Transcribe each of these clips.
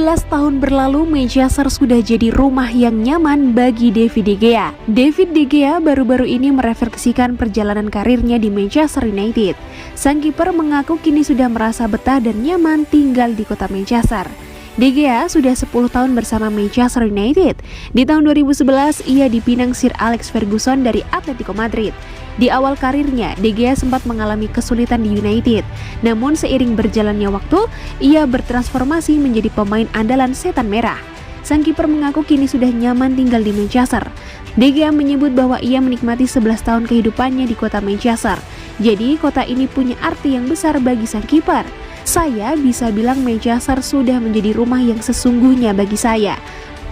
tahun berlalu, Manchester sudah jadi rumah yang nyaman bagi David De Gea. David De Gea baru-baru ini merefleksikan perjalanan karirnya di Manchester United. Sang kiper mengaku kini sudah merasa betah dan nyaman tinggal di kota Manchester. De Gea sudah 10 tahun bersama Manchester United. Di tahun 2011, ia dipinang Sir Alex Ferguson dari Atletico Madrid. Di awal karirnya, De Gea sempat mengalami kesulitan di United. Namun seiring berjalannya waktu, ia bertransformasi menjadi pemain andalan Setan Merah. Sang kiper mengaku kini sudah nyaman tinggal di Manchester. De Gea menyebut bahwa ia menikmati 11 tahun kehidupannya di kota Manchester. Jadi kota ini punya arti yang besar bagi sang kiper. Saya bisa bilang Manchester sudah menjadi rumah yang sesungguhnya bagi saya.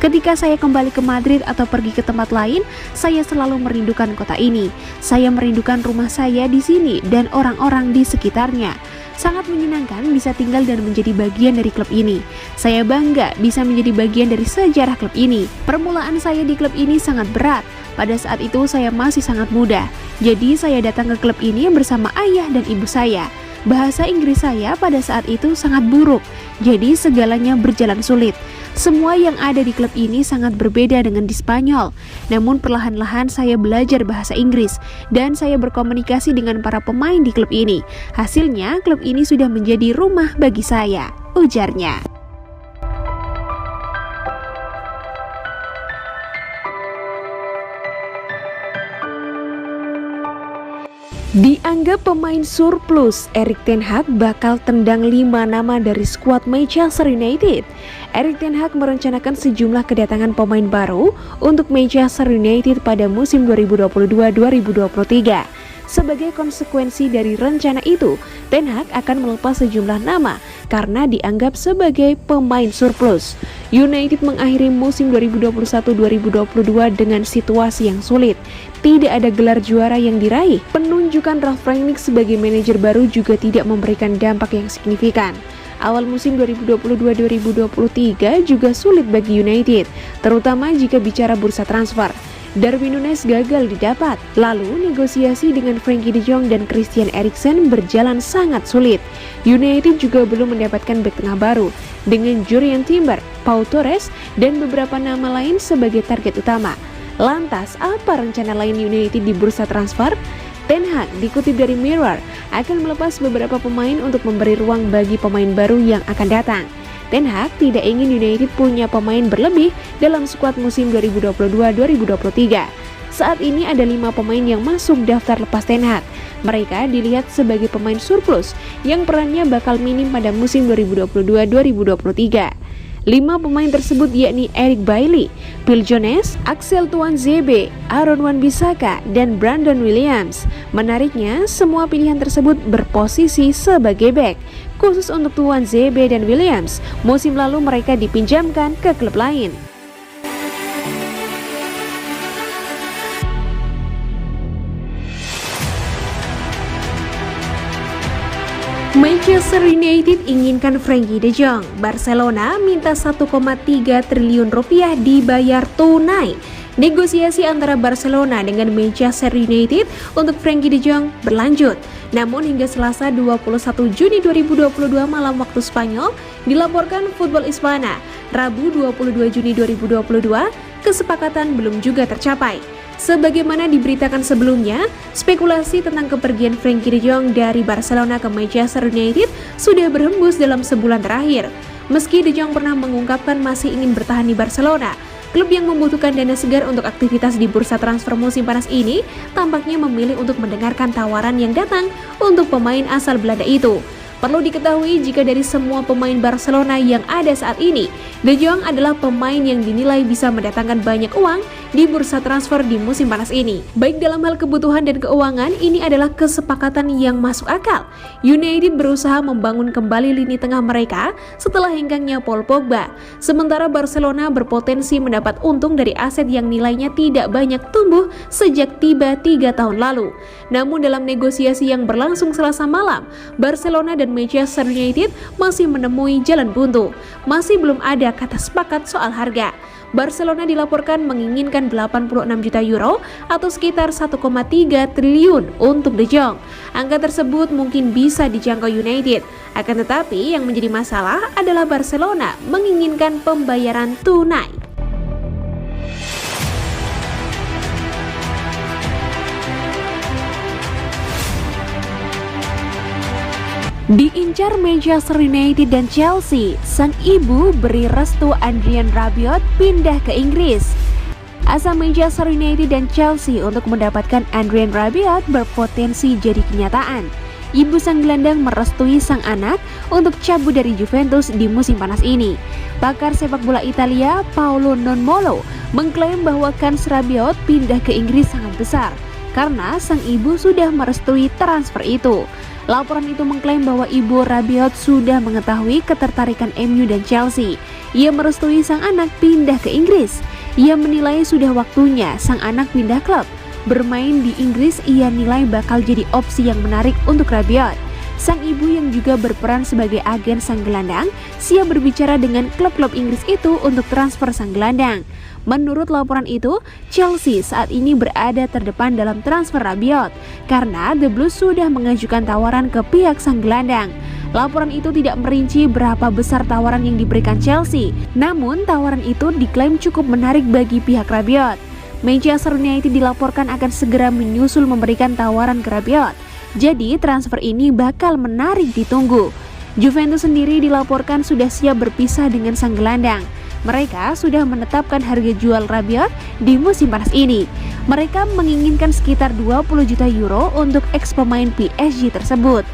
Ketika saya kembali ke Madrid atau pergi ke tempat lain, saya selalu merindukan kota ini. Saya merindukan rumah saya di sini dan orang-orang di sekitarnya. Sangat menyenangkan bisa tinggal dan menjadi bagian dari klub ini. Saya bangga bisa menjadi bagian dari sejarah klub ini. Permulaan saya di klub ini sangat berat. Pada saat itu saya masih sangat muda. Jadi saya datang ke klub ini bersama ayah dan ibu saya. Bahasa Inggris saya pada saat itu sangat buruk, jadi segalanya berjalan sulit. Semua yang ada di klub ini sangat berbeda dengan di Spanyol. Namun perlahan-lahan saya belajar bahasa Inggris dan saya berkomunikasi dengan para pemain di klub ini. Hasilnya klub ini sudah menjadi rumah bagi saya, ujarnya. Dianggap pemain surplus, Erik ten Hag bakal tendang 5 nama dari skuad Manchester United. Erik ten Hag merencanakan sejumlah kedatangan pemain baru untuk Manchester United pada musim 2022-2023. Sebagai konsekuensi dari rencana itu, Ten Hag akan melepas sejumlah nama karena dianggap sebagai pemain surplus. United mengakhiri musim 2021-2022 dengan situasi yang sulit. Tidak ada gelar juara yang diraih. Penunjukan Ralf Rangnick sebagai manajer baru juga tidak memberikan dampak yang signifikan. Awal musim 2022-2023 juga sulit bagi United, terutama jika bicara bursa transfer. Darwin Núñez gagal didapat. Lalu negosiasi dengan Frenkie de Jong dan Christian Eriksen berjalan sangat sulit. United juga belum mendapatkan bek tengah baru dengan Jurrien Timber, Pau Torres, dan beberapa nama lain sebagai target utama. Lantas, apa rencana lain United di bursa transfer? Ten Hag dikutip dari Mirror akan melepas beberapa pemain untuk memberi ruang bagi pemain baru yang akan datang. Ten Hag tidak ingin United punya pemain berlebih dalam skuad musim 2022-2023. Saat ini ada 5 pemain yang masuk daftar lepas Ten Hag. Mereka dilihat sebagai pemain surplus yang perannya bakal minim pada musim 2022-2023. 5 pemain tersebut yakni Eric Bailly, Phil Jones, Axel Tuanzebe, Aaron Wan-Bissaka, dan Brandon Williams. Menariknya, semua pilihan tersebut berposisi sebagai bek. Khusus untuk Tuanzebe dan Williams, musim lalu mereka dipinjamkan ke klub lain. Manchester United inginkan Frenkie de Jong. Barcelona minta 1,3 triliun rupiah dibayar tunai. Negosiasi antara Barcelona dengan Manchester United untuk Frenkie de Jong berlanjut. Namun hingga Selasa 21 Juni 2022 malam waktu Spanyol, dilaporkan Football Hispana, Rabu 22 Juni 2022, kesepakatan belum juga tercapai. Sebagaimana diberitakan sebelumnya, spekulasi tentang kepergian Frenkie de Jong dari Barcelona ke Manchester United sudah berhembus dalam sebulan terakhir. Meski de Jong pernah mengungkapkan masih ingin bertahan di Barcelona, klub yang membutuhkan dana segar untuk aktivitas di bursa transfer musim panas ini tampaknya memilih untuk mendengarkan tawaran yang datang untuk pemain asal Belanda itu. Perlu diketahui jika dari semua pemain Barcelona yang ada saat ini, De Jong adalah pemain yang dinilai bisa mendatangkan banyak uang di bursa transfer di musim panas ini. Baik dalam hal kebutuhan dan keuangan, ini adalah kesepakatan yang masuk akal. United berusaha membangun kembali lini tengah mereka setelah hengkangnya Paul Pogba. Sementara Barcelona berpotensi mendapat untung dari aset yang nilainya tidak banyak tumbuh sejak tiba 3 tahun lalu. Namun dalam negosiasi yang berlangsung Selasa malam, Barcelona dan Manchester United masih menemui jalan buntu. Masih belum ada kata sepakat soal harga. Barcelona dilaporkan menginginkan menginginkan 86 juta euro atau sekitar 1,3 triliun untuk De Jong. Angka tersebut mungkin bisa dijangkau United. Akan tetapi yang menjadi masalah adalah Barcelona menginginkan pembayaran tunai. Diincar Manchester United dan Chelsea, sang ibu beri restu Adrien Rabiot pindah ke Inggris. Asa Manchester United dan Chelsea untuk mendapatkan Adrien Rabiot berpotensi jadi kenyataan. Ibu sang gelandang merestui sang anak untuk cabut dari Juventus di musim panas ini. Pakar sepak bola Italia Paolo Nonmolo mengklaim bahwa kans Rabiot pindah ke Inggris sangat besar karena sang ibu sudah merestui transfer itu. Laporan itu mengklaim bahwa ibu Rabiot sudah mengetahui ketertarikan MU dan Chelsea. Ia merestui sang anak pindah ke Inggris. Ia menilai sudah waktunya sang anak pindah klub. Bermain di Inggris ia nilai bakal jadi opsi yang menarik untuk Rabiot. Sang ibu yang juga berperan sebagai agen sang gelandang siap berbicara dengan klub-klub Inggris itu untuk transfer sang gelandang. Menurut laporan itu, Chelsea saat ini berada terdepan dalam transfer Rabiot karena The Blues sudah mengajukan tawaran ke pihak sang gelandang. Laporan itu tidak merinci berapa besar tawaran yang diberikan Chelsea, namun tawaran itu diklaim cukup menarik bagi pihak Rabiot. Manchester United dilaporkan akan segera menyusul memberikan tawaran ke Rabiot. Jadi transfer ini bakal menarik ditunggu. Juventus sendiri dilaporkan sudah siap berpisah dengan sang gelandang. Mereka sudah menetapkan harga jual Rabiot di musim panas ini. Mereka menginginkan sekitar 20 juta euro untuk ex pemain PSG tersebut.